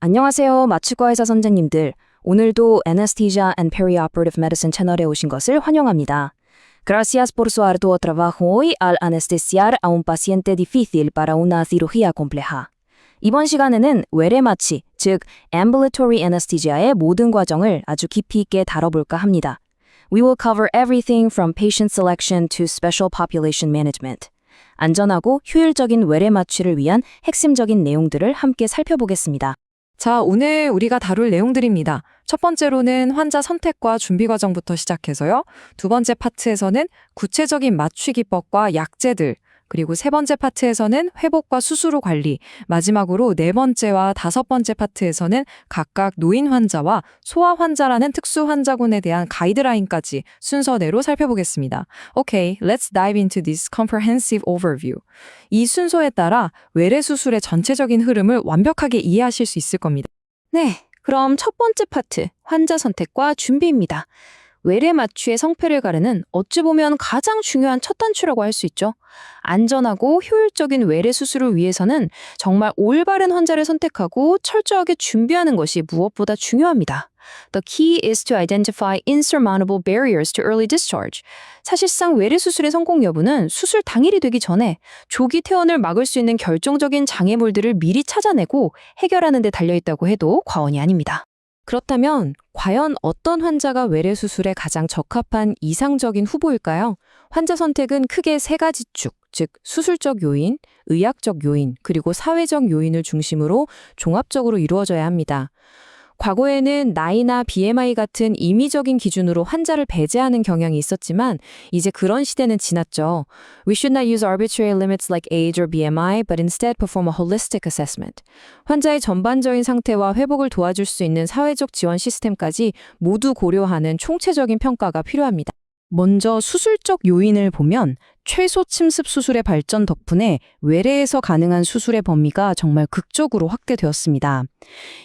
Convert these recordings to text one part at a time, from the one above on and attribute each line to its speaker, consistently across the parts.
Speaker 1: 안녕하세요, 마취과 의사 선생님들. 오늘도 Anesthesia and Perioperative Medicine 채널에 오신 것을 환영합니다. Gracias por su arduo trabajo hoy al anestesiar a un paciente difícil para una cirugía compleja. 이번 시간에는 외래 마취, 즉 Ambulatory Anesthesia의 모든 과정을 아주 깊이 있게 다뤄볼까 합니다. We will cover everything from patient selection to special population management. 안전하고 효율적인 외래 마취를 위한 핵심적인 내용들을 함께 살펴보겠습니다.
Speaker 2: 자, 오늘 우리가 다룰 내용들입니다. 첫 번째로는 환자 선택과 준비 과정부터 시작해서요. 두 번째 파트에서는 구체적인 마취 기법과 약제들, 그리고 세 번째 파트에서는 회복과 수술 후 관리, 마지막으로 네 번째와 다섯 번째 파트에서는 각각 노인 환자와 소아 환자라는 특수 환자군에 대한 가이드라인까지 순서대로 살펴보겠습니다. Okay, let's dive into this comprehensive overview. 이 순서에 따라 외래 수술의 전체적인 흐름을 완벽하게 이해하실 수 있을 겁니다.
Speaker 1: 네, 그럼 첫 번째 파트, 환자 선택과 준비입니다. 외래 마취의 성패를 가르는 어찌 보면 가장 중요한 첫 단추라고 할 수 있죠. 안전하고 효율적인 외래 수술을 위해서는 정말 올바른 환자를 선택하고 철저하게 준비하는 것이 무엇보다 중요합니다. The key is to identify insurmountable barriers to early discharge. 사실상 외래 수술의 성공 여부는 수술 당일이 되기 전에 조기 퇴원을 막을 수 있는 결정적인 장애물들을 미리 찾아내고 해결하는 데 달려있다고 해도 과언이 아닙니다. 그렇다면 과연 어떤 환자가 외래 수술에 가장 적합한 이상적인 후보일까요? 환자 선택은 크게 세 가지 축, 즉 수술적 요인, 의학적 요인, 그리고 사회적 요인을 중심으로 종합적으로 이루어져야 합니다. 과거에는 나이나 BMI 같은 임의적인 기준으로 환자를 배제하는 경향이 있었지만 이제 그런 시대는 지났죠. We should not use arbitrary limits like age or BMI, but instead perform a holistic assessment. 환자의 전반적인 상태와 회복을 도와줄 수 있는 사회적 지원 시스템까지 모두 고려하는 총체적인 평가가 필요합니다. 먼저 수술적 요인을 보면 최소 침습 수술의 발전 덕분에 외래에서 가능한 수술의 범위가 정말 극적으로 확대되었습니다.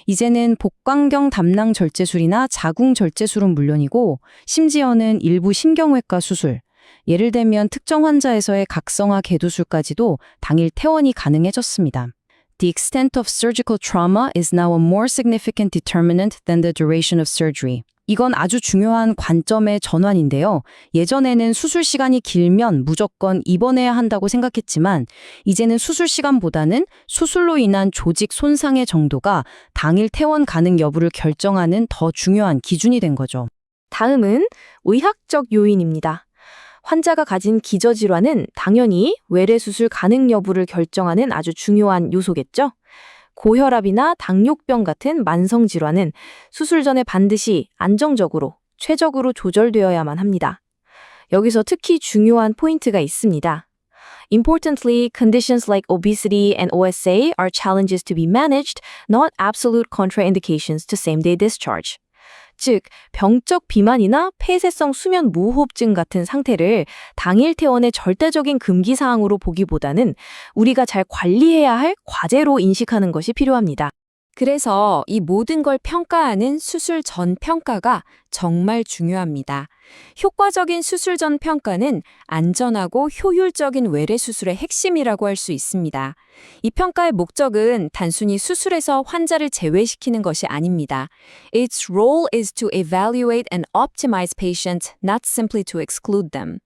Speaker 1: 이제는 복강경 담낭 절제술이나 자궁 절제술은 물론이고 심지어는 일부 신경외과 수술, 예를 들면 특정 환자에서의 각성화 개두술까지도 당일 퇴원이 가능해졌습니다. The extent of surgical trauma is now a more significant determinant than the duration of surgery. 이건 아주 중요한 관점의 전환인데요. 예전에는 수술 시간이 길면 무조건 입원해야 한다고 생각했지만 이제는 수술 시간보다는 수술로 인한 조직 손상의 정도가 당일 퇴원 가능 여부를 결정하는 더 중요한 기준이 된 거죠. 다음은 의학적 요인입니다. 환자가 가진 기저질환은 당연히 외래 수술 가능 여부를 결정하는 아주 중요한 요소겠죠. 고혈압이나 당뇨병 같은 만성 질환은 수술 전에 반드시 안정적으로, 최적으로 조절되어야만 합니다. 여기서 특히 중요한 포인트가 있습니다. Importantly, conditions like obesity and OSA are challenges to be managed, not absolute contraindications to same-day discharge. 즉, 병적 비만이나 폐쇄성 수면 무호흡증 같은 상태를 당일 퇴원의 절대적인 금기 사항으로 보기보다는 우리가 잘 관리해야 할 과제로 인식하는 것이 필요합니다. 그래서 이 모든 걸 평가하는 수술 전 평가가 정말 중요합니다. 효과적인 수술 전 평가는 안전하고 효율적인 외래 수술의 핵심이라고 할 수 있습니다. 이 평가의 목적은 단순히 수술에서 환자를 제외시키는 것이 아닙니다. Its role is to evaluate and optimize patients, not simply to exclude them.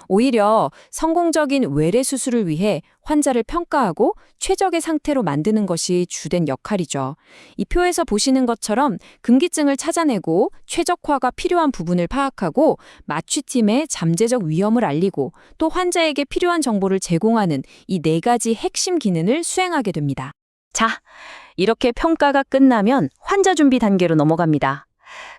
Speaker 1: 오히려 성공적인 외래 수술을 위해 환자를 평가하고 최적의 상태로 만드는 것이 주된 역할이죠. 이 표에서 보시는 것처럼 금기증을 찾아내고 최적화가 필요한 부분을 파악하고 마취팀에 잠재적 위험을 알리고 또 환자에게 필요한 정보를 제공하는 이 네 가지 핵심 기능을 수행하게 됩니다. 자, 이렇게 평가가 끝나면 환자 준비 단계로 넘어갑니다.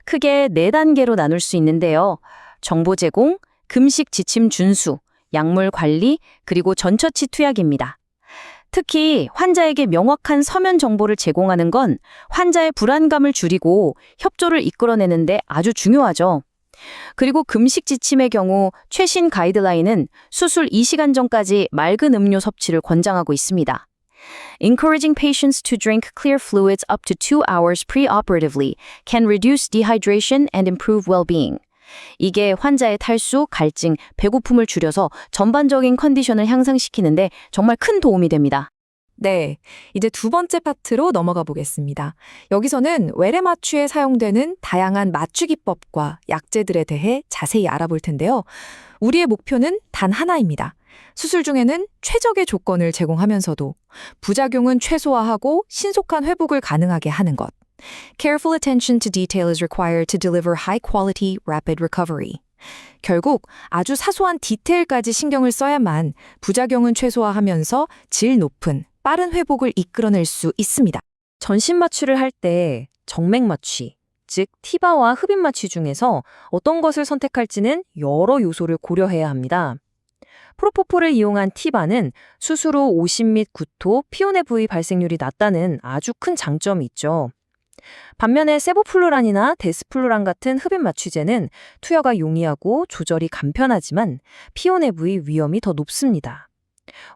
Speaker 1: 크게 네 단계로 나눌 수 있는데요. 정보 제공, 금식 지침 준수, 약물 관리, 그리고 전처치 투약입니다. 특히 환자에게 명확한 서면 정보를 제공하는 건 환자의 불안감을 줄이고 협조를 이끌어내는데 아주 중요하죠. 그리고 금식 지침의 경우 최신 가이드라인은 수술 2시간 전까지 맑은 음료 섭취를 권장하고 있습니다. Encouraging patients to drink clear fluids up to 2 hours preoperatively can reduce dehydration and improve well-being. 이게 환자의 탈수, 갈증, 배고픔을 줄여서 전반적인 컨디션을 향상시키는데 정말 큰 도움이 됩니다.
Speaker 2: 네, 이제 두 번째 파트로 넘어가 보겠습니다. 여기서는 외래 마취에 사용되는 다양한 마취 기법과 약제들에 대해 자세히 알아볼 텐데요. 우리의 목표는 단 하나입니다. 수술 중에는 최적의 조건을 제공하면서도 부작용은 최소화하고 신속한 회복을 가능하게 하는 것. Careful attention to detail is required to deliver high-quality, rapid recovery. 결국 아주 사소한 디테일까지 신경을 써야만 부작용은 최소화하면서 질 높은 빠른 회복을 이끌어낼 수 있습니다.
Speaker 1: 전신 마취를 할 때 정맥 마취, 즉 티바와 흡입 마취 중에서 어떤 것을 선택할지는 여러 요소를 고려해야 합니다. 프로포폴을 이용한 티바는 수술 후 오심 및 구토, 피온의 부위 발생률이 낮다는 아주 큰 장점이 있죠. 반면에 세보플루란이나 데스플루란 같은 흡입 마취제는 투여가 용이하고 조절이 간편하지만 피온 해부의 위험이 더 높습니다.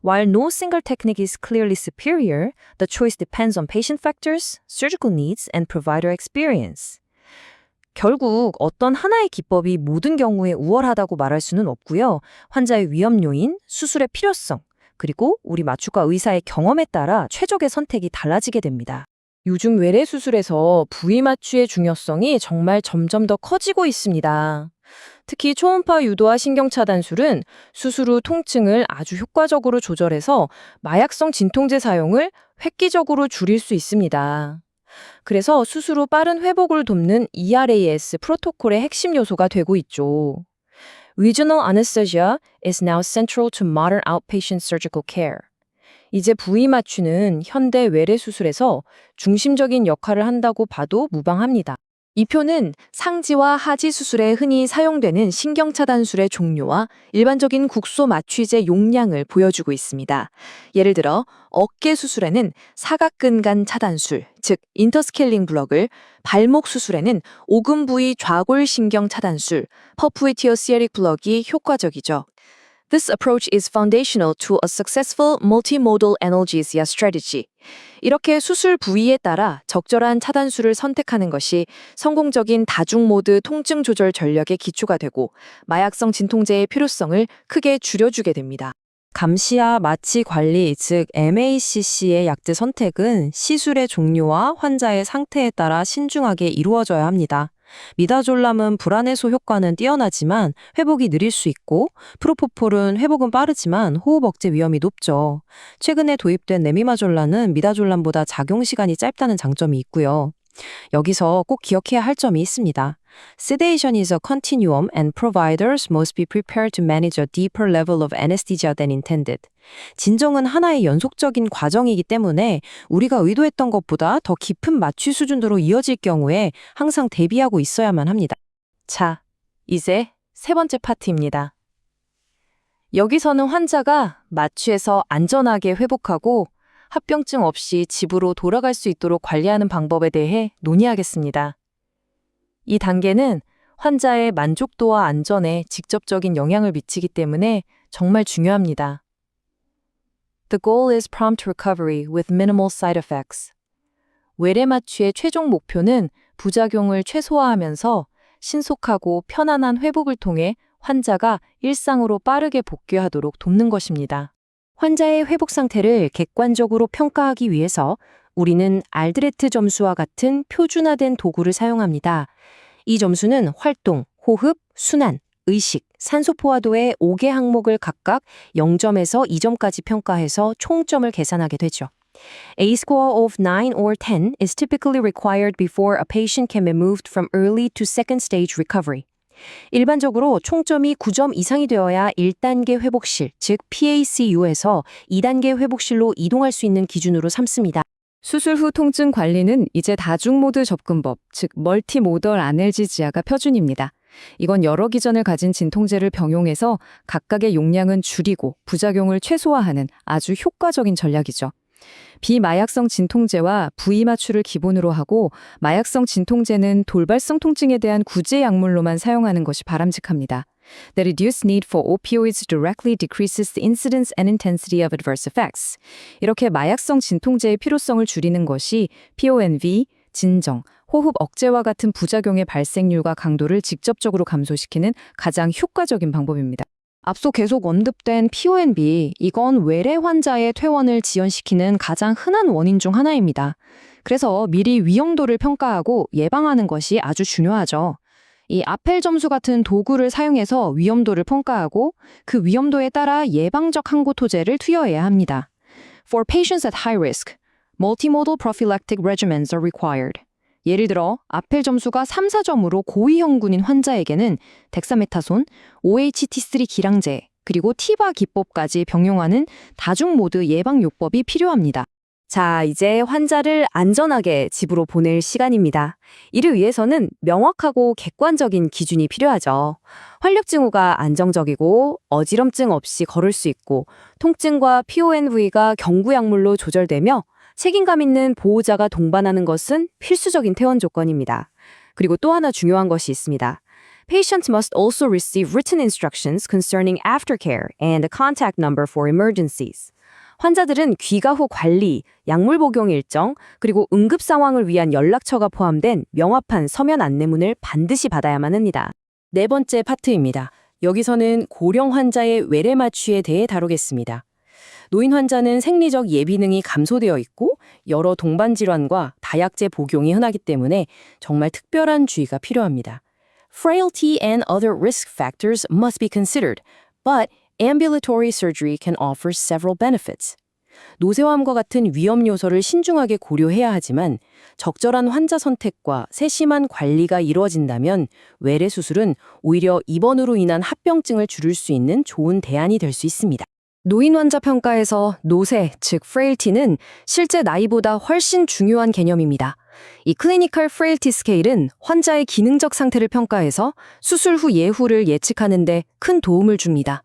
Speaker 1: While no single technique is clearly superior, the choice depends on patient factors, surgical needs, and provider experience. 결국 어떤 하나의 기법이 모든 경우에 우월하다고 말할 수는 없고요. 환자의 위험 요인, 수술의 필요성, 그리고 우리 마취과 의사의 경험에 따라 최적의 선택이 달라지게 됩니다. 요즘 외래 수술에서 부위 마취의 중요성이 정말 점점 더 커지고 있습니다. 특히 초음파 유도와 신경차단술은 수술 후 통증을 아주 효과적으로 조절해서 마약성 진통제 사용을 획기적으로 줄일 수 있습니다. 그래서 수술 후 빠른 회복을 돕는 ERAS 프로토콜의 핵심 요소가 되고 있죠. Regional anesthesia is now central to modern outpatient surgical care. 이제 부위 마취는 현대 외래 수술에서 중심적인 역할을 한다고 봐도 무방합니다. 이 표는 상지와 하지 수술에 흔히 사용되는 신경차단술의 종류와 일반적인 국소 마취제 용량을 보여주고 있습니다. 예를 들어 어깨 수술에는 사각근간 차단술, 즉 인터스케일링 블럭을, 발목 수술에는 오금 부위 좌골 신경 차단술, 퍼프이티어 시에릭 블럭이 효과적이죠. This approach is foundational to a successful multimodal analgesia strategy. 이렇게 수술 부위에 따라 적절한 차단술을 선택하는 것이 성공적인 다중모드 통증 조절 전략의 기초가 되고 마약성 진통제의 필요성을 크게 줄여주게 됩니다. 감시와 마취 관리, 즉 MACC의 약제 선택은 시술의 종류와 환자의 상태에 따라 신중하게 이루어져야 합니다. 미다졸람은 불안 해소 효과는 뛰어나지만 회복이 느릴 수 있고 프로포폴은 회복은 빠르지만 호흡 억제 위험이 높죠. 최근에 도입된 레미마졸란은 미다졸람보다 작용 시간이 짧다는 장점이 있고요. 여기서 꼭 기억해야 할 점이 있습니다. Sedation is a continuum and providers must be prepared to manage a deeper level of anesthesia than intended. 진정은 하나의 연속적인 과정이기 때문에 우리가 의도했던 것보다 더 깊은 마취 수준으로 이어질 경우에 항상 대비하고 있어야만 합니다. 자, 이제 세 번째 파트입니다. 여기서는 환자가 마취에서 안전하게 회복하고 합병증 없이 집으로 돌아갈 수 있도록 관리하는 방법에 대해 논의하겠습니다. 이 단계는 환자의 만족도와 안전에 직접적인 영향을 미치기 때문에 정말 중요합니다. The goal is prompt recovery with minimal side effects. 외래 마취의 최종 목표는 부작용을 최소화하면서 신속하고 편안한 회복을 통해 환자가 일상으로 빠르게 복귀하도록 돕는 것입니다. 환자의 회복 상태를 객관적으로 평가하기 위해서 우리는 알드레트 점수와 같은 표준화된 도구를 사용합니다. 이 점수는 활동, 호흡, 순환, 의식, 산소 포화도의 5개 항목을 각각 0점에서 2점까지 평가해서 총점을 계산하게 되죠. A score of 9 or 10 is typically required before a patient can be moved from early to second stage recovery. 일반적으로 총점이 9점 이상이 되어야 1단계 회복실, 즉 PACU에서 2단계 회복실로 이동할 수 있는 기준으로 삼습니다. 수술 후 통증 관리는 이제 다중모드 접근법, 즉 멀티모덜 아넬지지아가 표준입니다. 이건 여러 기전을 가진 진통제를 병용해서 각각의 용량은 줄이고 부작용을 최소화하는 아주 효과적인 전략이죠. 비마약성 진통제와 부위 마취를 기본으로 하고 마약성 진통제는 돌발성 통증에 대한 구제 약물로만 사용하는 것이 바람직합니다. The reduced need for opioids directly decreases the incidence and intensity of adverse effects. 이렇게 마약성 진통제의 필요성을 줄이는 것이 PONV, 진정, 호흡 억제와 같은 부작용의 발생률과 강도를 직접적으로 감소시키는 가장 효과적인 방법입니다.
Speaker 2: 앞서 계속 언급된 PONB, 이건 외래 환자의 퇴원을 지연시키는 가장 흔한 원인 중 하나입니다. 그래서 미리 위험도를 평가하고 예방하는 것이 아주 중요하죠. 이 아펠 점수 같은 도구를 사용해서 위험도를 평가하고 그 위험도에 따라 예방적 항고토제를 투여해야 합니다. For patients at high risk, multimodal prophylactic regimens are required. 예를 들어 아펠 점수가 3, 4점으로 고위험군인 환자에게는 덱사메타손, OHT3 기량제, 그리고 티바 기법까지 병용하는 다중모드 예방요법이 필요합니다.
Speaker 3: 자, 이제 환자를 안전하게 집으로 보낼 시간입니다. 이를 위해서는 명확하고 객관적인 기준이 필요하죠. 활력 징후가 안정적이고 어지럼증 없이 걸을 수 있고 통증과 PONV가 경구 약물로 조절되며 책임감 있는 보호자가 동반하는 것은 필수적인 퇴원 조건입니다. 그리고 또 하나 중요한 것이 있습니다. Patients must also receive written instructions concerning aftercare and a contact number for emergencies. 환자들은 귀가 후 관리, 약물 복용 일정, 그리고 응급 상황을 위한 연락처가 포함된 명확한 서면 안내문을 반드시 받아야만 합니다. 네 번째 파트입니다. 여기서는 고령 환자의 외래 마취에 대해 다루겠습니다. 노인 환자는 생리적 예비능이 감소되어 있고 여러 동반 질환과 다약제 복용이 흔하기 때문에 정말 특별한 주의가 필요합니다. Frailty and other risk factors must be considered, but ambulatory surgery can offer several benefits. 노쇠화암과 같은 위험 요소를 신중하게 고려해야 하지만 적절한 환자 선택과 세심한 관리가 이루어진다면 외래 수술은 오히려 입원으로 인한 합병증을 줄일 수 있는 좋은 대안이 될 수 있습니다.
Speaker 2: 노인 환자 평가에서 노쇠, 즉 frailty는 실제 나이보다 훨씬 중요한 개념입니다. 이 클리니컬 프레일티 스케일은 환자의 기능적 상태를 평가해서 수술 후 예후를 예측하는 데 큰 도움을 줍니다.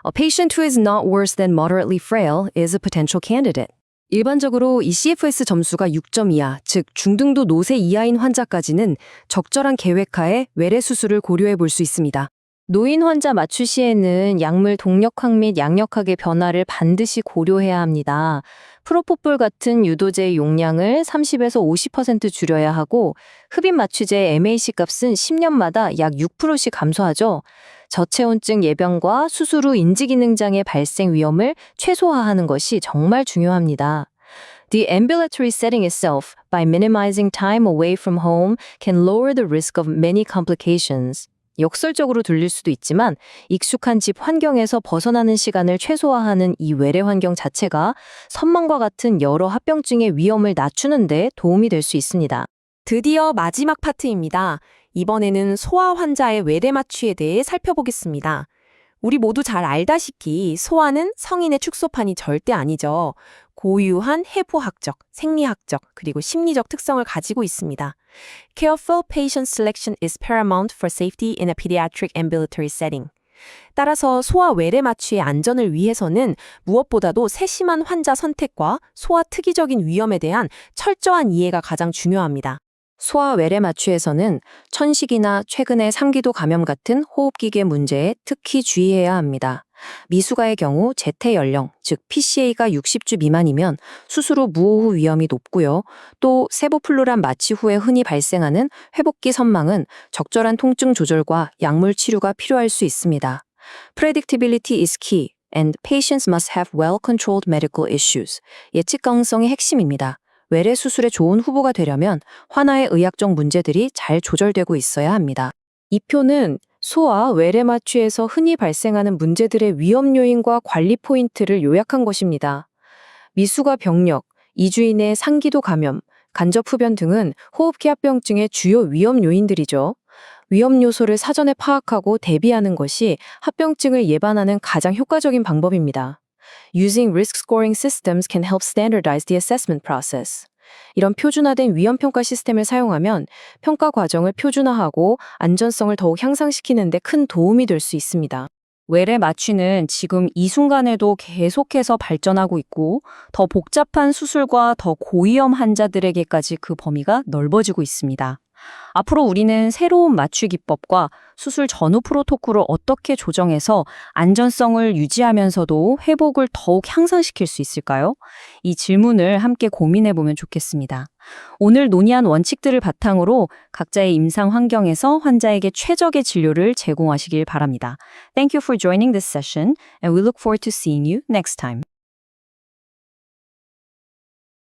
Speaker 2: A patient who is not worse than moderately frail is a potential candidate. 일반적으로 이 CFS 점수가 6점 이하, 즉 중등도 노쇠 이하인 환자까지는 적절한 계획하에 외래 수술을 고려해 볼 수 있습니다.
Speaker 1: 노인 환자 마취 시에는 약물 동력학 및 양력학의 변화를 반드시 고려해야 합니다. 프로포폴 같은 유도제의 용량을 30에서 50% 줄여야 하고 흡입 마취제의 MAC 값은 10년마다 약 6%씩 감소하죠. 저체온증 예방과 수술 후 인지기능장애 발생 위험을 최소화하는 것이 정말 중요합니다. The ambulatory setting itself, by minimizing time away from home, can lower the risk of many complications. 역설적으로 들릴 수도 있지만 익숙한 집 환경에서 벗어나는 시간을 최소화하는 이 외래 환경 자체가 선망과 같은 여러 합병증의 위험을 낮추는 데 도움이 될 수 있습니다.
Speaker 3: 드디어 마지막 파트입니다. 이번에는 소아 환자의 외래 마취에 대해 살펴보겠습니다. 우리 모두 잘 알다시피 소아는 성인의 축소판이 절대 아니죠. 고유한 해부학적, 생리학적, 그리고 심리적 특성을 가지고 있습니다. Careful patient selection is paramount for safety in a pediatric ambulatory setting. 따라서 소아 외래 마취의 안전을 위해서는 무엇보다도 세심한 환자 선택과 소아 특이적인 위험에 대한 철저한 이해가 가장 중요합니다.
Speaker 1: 소아 외래 마취에서는 천식이나 최근의 상기도 감염 같은 호흡기계 문제에 특히 주의해야 합니다. 미숙아의 경우 재태 연령, 즉 PCA가 60주 미만이면 수술 후 무호흡 위험이 높고요. 또 세보플루란 마취 후에 흔히 발생하는 회복기 선망은 적절한 통증 조절과 약물 치료가 필요할 수 있습니다. Predictability is key, and patients must have well-controlled medical issues. 예측 가능성이 핵심입니다. 외래 수술에 좋은 후보가 되려면 환아의 의학적 문제들이 잘 조절되고 있어야 합니다. 이 표는 소아 외래 마취에서 흔히 발생하는 문제들의 위험 요인과 관리 포인트를 요약한 것입니다. 미숙아 병력, 이주인의 상기도 감염, 간접 흡연 등은 호흡기 합병증의 주요 위험 요인들이죠. 위험 요소를 사전에 파악하고 대비하는 것이 합병증을 예방하는 가장 효과적인 방법입니다. Using risk scoring systems can help standardize the assessment process. 이런 표준화된 위험 평가 시스템을 사용하면 평가 과정을 표준화하고 안전성을 더욱 향상시키는 데 큰 도움이 될 수 있습니다. 외래 마취는 지금 이 순간에도 계속해서 발전하고 있고 더 복잡한 수술과 더 고위험 환자들에게까지 그 범위가 넓어지고 있습니다.
Speaker 3: 앞으로 우리는 새로운 마취 기법과 수술 전후 프로토콜을 어떻게 조정해서 안전성을 유지하면서도 회복을 더욱 향상시킬 수 있을까요? 이 질문을 함께 고민해 보면 좋겠습니다. 오늘 논의한 원칙들을 바탕으로 각자의 임상 환경에서 환자에게 최적의 진료를 제공하시길 바랍니다. Thank you for joining this session and we look forward to seeing you next time.